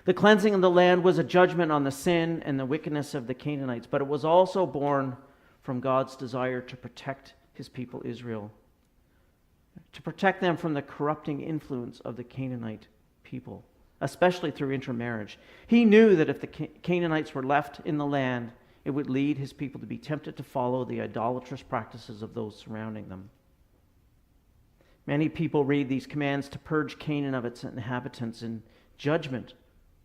The cleansing of the land was a judgment on the sin and the wickedness of the Canaanites, but it was also born from God's desire to protect his people Israel, to protect them from the corrupting influence of the Canaanite people, especially through intermarriage. He knew that if the Canaanites were left in the land, it would lead his people to be tempted to follow the idolatrous practices of those surrounding them. Many people read these commands to purge Canaan of its inhabitants in judgment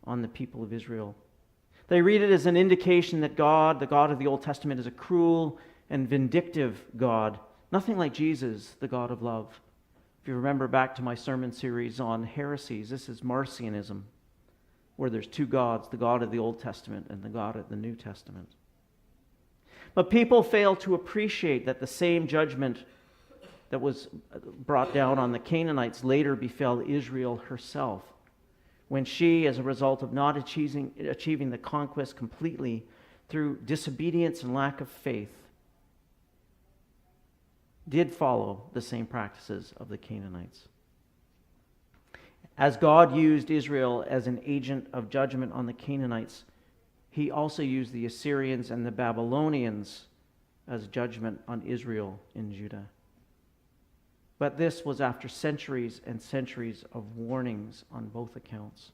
on the people of Israel. They read it as an indication that God, the God of the Old Testament, is a cruel and vindictive God, nothing like Jesus, the God of love. If you remember back to my sermon series on heresies, this is Marcionism, where there's two gods, the God of the Old Testament and the God of the New Testament. But people fail to appreciate that the same judgment that was brought down on the Canaanites later befell Israel herself, when she, as a result of not achieving the conquest completely through disobedience and lack of faith, did follow the same practices of the Canaanites. As God used Israel as an agent of judgment on the Canaanites, he also used the Assyrians and the Babylonians as judgment on Israel in Judah. But this was after centuries and centuries of warnings on both accounts.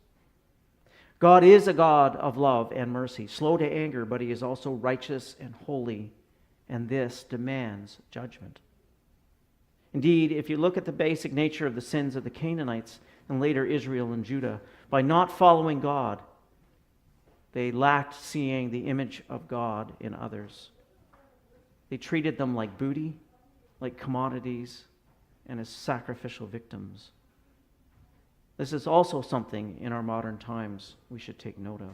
God is a God of love and mercy, slow to anger, but he is also righteous and holy, and this demands judgment. Indeed, if you look at the basic nature of the sins of the Canaanites and later Israel and Judah, by not following God, they lacked seeing the image of God in others. They treated them like booty, like commodities, and as sacrificial victims. This is also something in our modern times we should take note of.